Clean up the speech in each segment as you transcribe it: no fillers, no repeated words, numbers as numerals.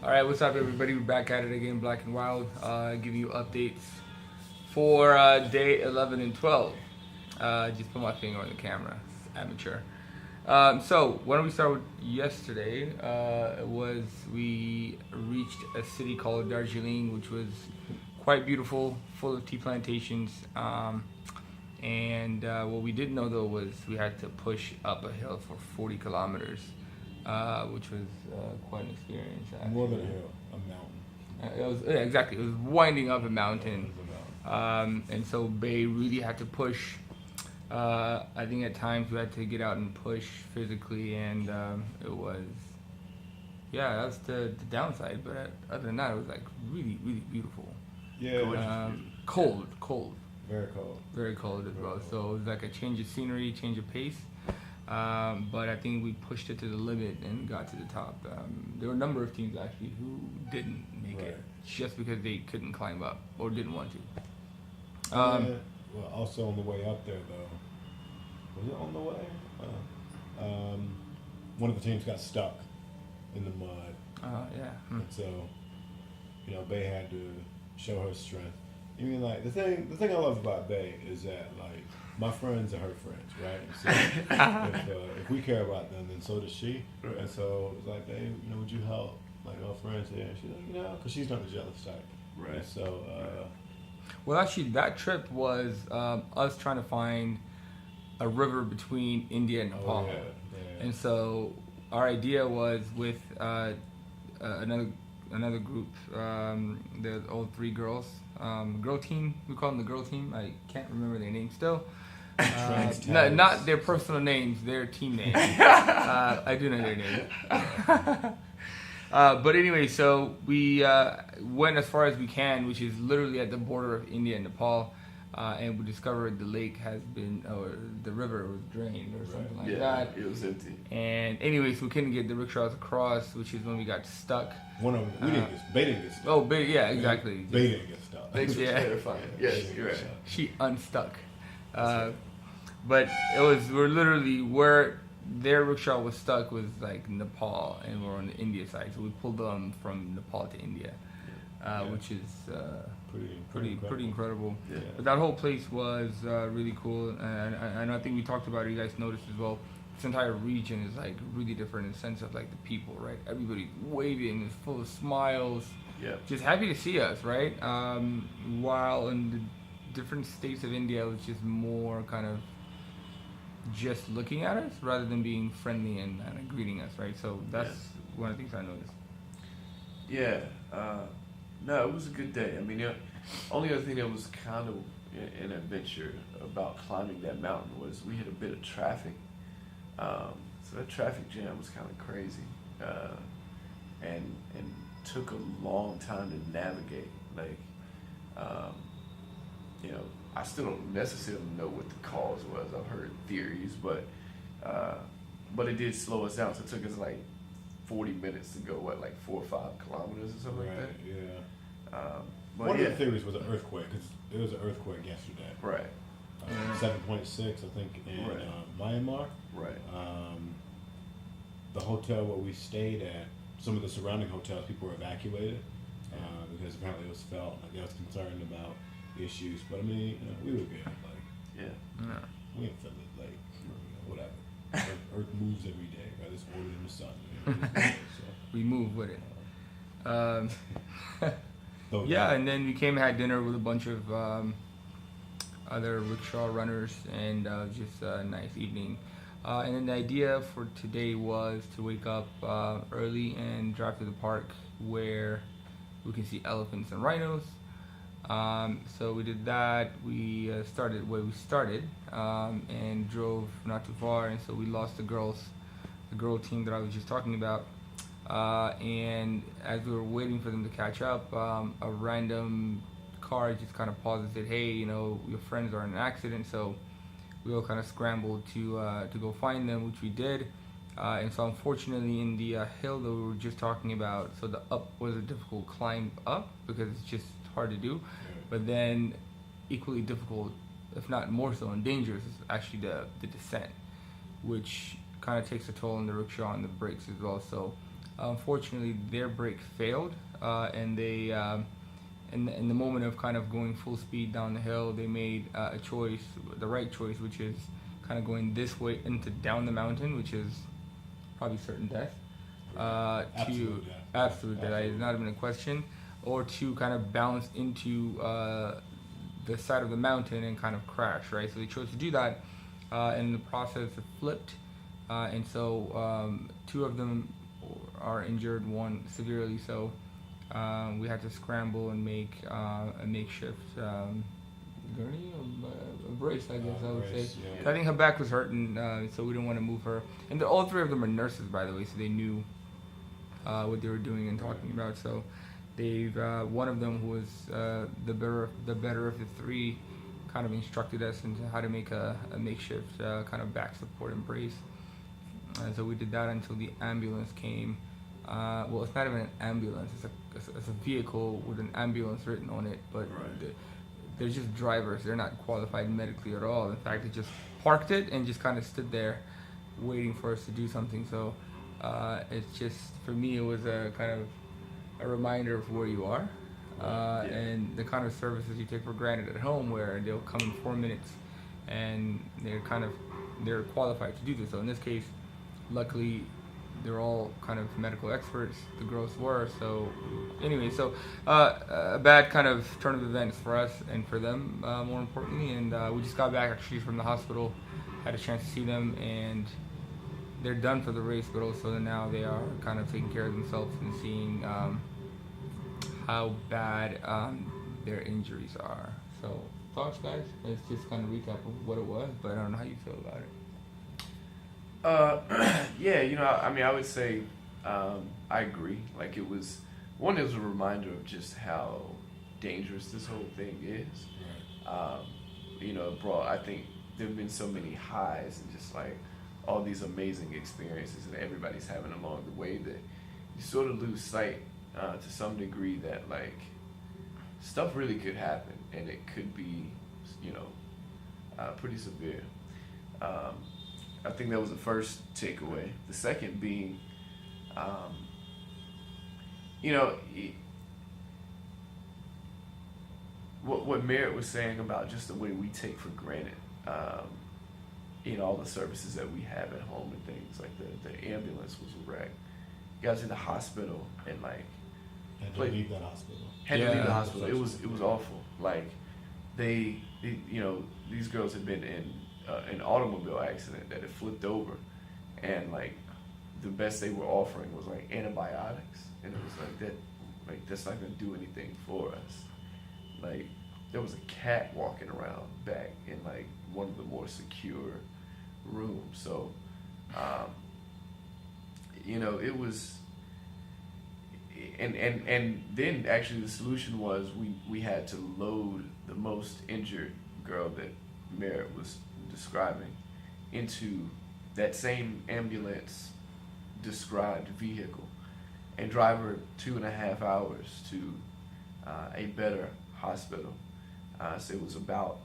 All right, what's up, everybody? We're back at it again, Black and Wild. Giving you updates for day 11 and 12. Just put my finger on the camera. It's amateur. So, why don't we start with yesterday? We reached a city called Darjeeling, which was quite beautiful, full of tea plantations. And what we didn't know though was we had to push up a hill for 40 kilometers, which was quite an experience. Actually. More than a hill, a mountain. It was exactly. It was winding up a mountain, and so Bay really had to push. I think at times we had to get out and push physically, and it was, yeah, that's the downside. But other than that, it was like really, really beautiful. Yeah, cold. Very cold as well. So it was like a change of scenery, change of pace. But I think we pushed it to the limit and got to the top. There were a number of teams actually who didn't make it just because they couldn't climb up or didn't want to. Well, also on the way up there though, was it on the way? One of the teams got stuck in the mud. Yeah. And so, Bay had to show her strength. I mean, like the thing I love about Bay is that like my friends are her friends, right? And so if we care about them, then so does she. Right. And so it's like, Babe, would you help like our friends here? And she's like, because she's not the jealous type. Right. And so. Well, actually, that trip was us trying to find a river between India and Nepal. Yeah. And so our idea was with another group, the old three girls, girl team. We call them the girl team. I can't remember their names still. Not their personal names, their team names. I do know their names. But anyway, so we went as far as we can, which is literally at the border of India and Nepal, and we discovered the lake has been, or the river was drained or something like that. It was empty. And anyways, we couldn't get the rickshaws across, which is when we got stuck. One of them, Bay didn't get stuck. Oh, yeah, exactly. Bay didn't get stuck. Thanks for clarifying. Yes, you're right. She unstuck. But we're literally where their rickshaw was stuck was like Nepal, and we're on the India side, so we pulled them from Nepal to India, which is pretty incredible. Yeah. But that whole place was really cool, and I think we talked about it. You guys noticed as well. This entire region is like really different in the sense of like the people, right? Everybody waving, is full of smiles, just happy to see us, right? While in the different states of India, it was just more kind of just looking at us rather than being friendly and greeting us, right? So that's one of the things I noticed. Yeah, no, it was a good day. I mean, the only other thing that was kind of an adventure about climbing that mountain was we had a bit of traffic. So that traffic jam was kind of crazy, and took a long time to navigate. Like, I still don't necessarily know what the cause was. I've heard theories, but it did slow us down. So it took us like 40 minutes to go, like 4 or 5 kilometers or something like that. Yeah. One of the theories was an earthquake, because there was an earthquake yesterday. Right. 7.6, I think, in Myanmar. Right. The hotel where we stayed at, some of the surrounding hotels, people were evacuated because apparently it was felt like they was concerned about issues. But I mean, we were good. Like, we didn't feel it. Like, whatever. Earth moves every day, right? It's ordered in the sun. So, we move with it. And then we came and had dinner with a bunch of other rickshaw runners, and just a nice evening. And then the idea for today was to wake up early and drive to the park where we can see elephants and rhinos. So we did that. We started where we started and drove not too far, and so we lost the girl team that I was just talking about. And as we were waiting for them to catch up, a random car just kind of paused and said, "Hey, your friends are in an accident." So we all kind of scrambled to go find them, which we did. And so unfortunately, in the hill that we were just talking about, so the up was a difficult climb up because it's just hard to do. But then equally difficult, if not more so, and dangerous is actually the descent, which kind of takes a toll on the rickshaw and the brakes as well. So Unfortunately, their brake failed, and they, in the moment of kind of going full speed down the hill, they made a choice, the right choice, which is kind of going this way into down the mountain, which is probably certain death. Absolute To death. absolute death, is not even a question, or to kind of bounce into the side of the mountain and kind of crash, right? So they chose to do that, and in the process it flipped, and so two of them are injured, one severely. So we had to scramble and make a makeshift gurney, a brace, I guess I would Brace, say. yeah. 'Cause I think her back was hurting, so we didn't want to move her. And all three of them are nurses, by the way, so they knew what they were doing and talking about. So they've one of them, who was the better of the three, kind of instructed us into how to make a makeshift kind of back support and brace. And so we did that until the ambulance came. Well, it's not even an ambulance; it's a vehicle with an ambulance written on it. But Right. they're just drivers; they're not qualified medically at all. In fact, they just parked it and just kind of stood there, waiting for us to do something. So it's just, for me, it was a kind of a reminder of where you are, Yeah. and the kind of services you take for granted at home, where they'll come in 4 minutes, and they're qualified to do this. So in this case, luckily, they're all kind of medical experts. The girls were. So anyway, so a bad kind of turn of events for us and for them, more importantly. And we just got back actually from the hospital, had a chance to see them, and they're done for the race, but also now they are kind of taking care of themselves and seeing how bad their injuries are. So thoughts, guys? Let's just kind of recap of what it was, but I don't know how you feel about it. Yeah, I mean, I would say I agree. Like, it was a reminder of just how dangerous this whole thing is. Right. It brought, I think there have been so many highs and just like all these amazing experiences that everybody's having along the way that you sort of lose sight to some degree that like stuff really could happen and it could be, pretty severe. I think that was the first takeaway. The second being, what Merritt was saying about just the way we take for granted, all the services that we have at home and things like the ambulance was a wreck. Got to the hospital and like Had to leave that hospital. had to leave the Yeah. hospital. It was awful. Like these girls had been in an automobile accident that had flipped over, and like the best they were offering was like antibiotics, and it was like that, like that's not gonna do anything for us. Like there was a cat walking around back in like one of the more secure rooms. So, it was. And then actually the solution was we had to load the most injured girl that Merritt was describing into that same ambulance described vehicle and drive her 2.5 hours to a better hospital. So it was about,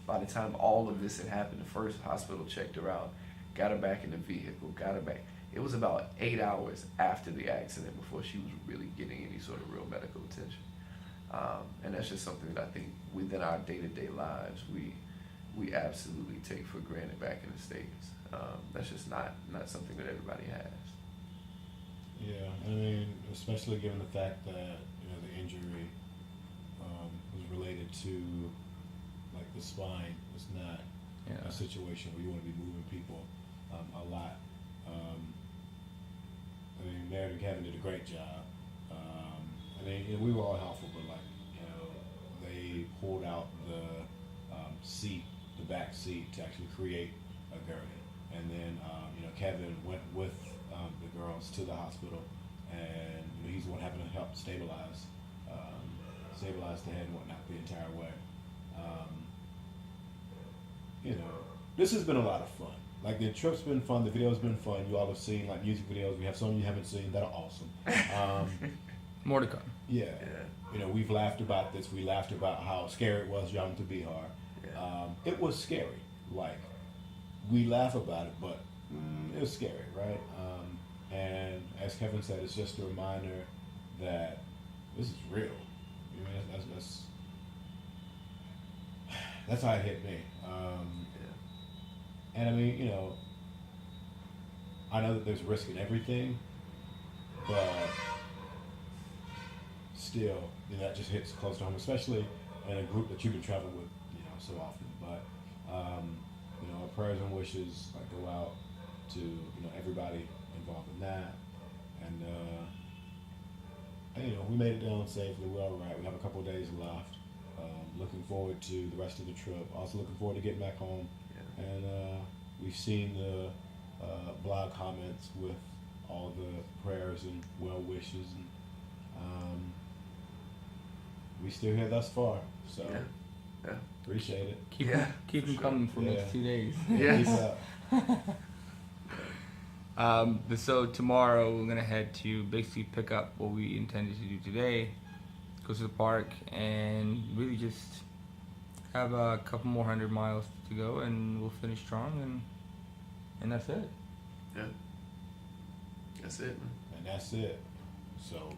by the time all of this had happened, the first hospital checked her out, got her back in the vehicle, got her back. It was about 8 hours after the accident before she was really getting any sort of real medical attention. And that's just something that I think within our day-to-day lives, we absolutely take for granted back in the States. That's just not something that everybody has. Yeah, I mean, especially given the fact that the injury was related to like the spine. It's not a situation where you want to be moving people a lot. I mean, Meredith and Kevin did a great job. I mean, we were all helpful, but like they pulled out the seat, the back seat, to actually create a gurney, and then Kevin went with the girls to the hospital, and he's the one having to help stabilize the head and whatnot the entire way. This has been a lot of fun. Like, the trip's been fun, the video's been fun. You all have seen like music videos. We have some you haven't seen that are awesome. More to come. Yeah. We've laughed about this. We laughed about how scary it was jumping to Bihar. Yeah. It was scary. Like, we laugh about it, but it was scary, right? And as Kevin said, it's just a reminder that this is real. You know, that's how it hit me. And I mean, you know, I know that there's risk in everything, but still, you know, that just hits close to home, especially in a group that you've been traveling with, you know, so often. But you know, our prayers and wishes like go out to, you know, everybody involved in that, and you know, we made it down safely. We're all right. We have a couple of days left. Looking forward to the rest of the trip. Also looking forward to getting back home. Yeah. And we've seen the blog comments with all the prayers and well wishes, and we still here thus far. So Yeah. appreciate it. Keep them sure. coming for the next 2 days. Yeah. Peace out. So tomorrow we're gonna head to basically pick up what we intended to do today, go to the park, and really just have a couple more 100 miles to go, and we'll finish strong, and that's it. Yeah. That's it, man. And that's it. So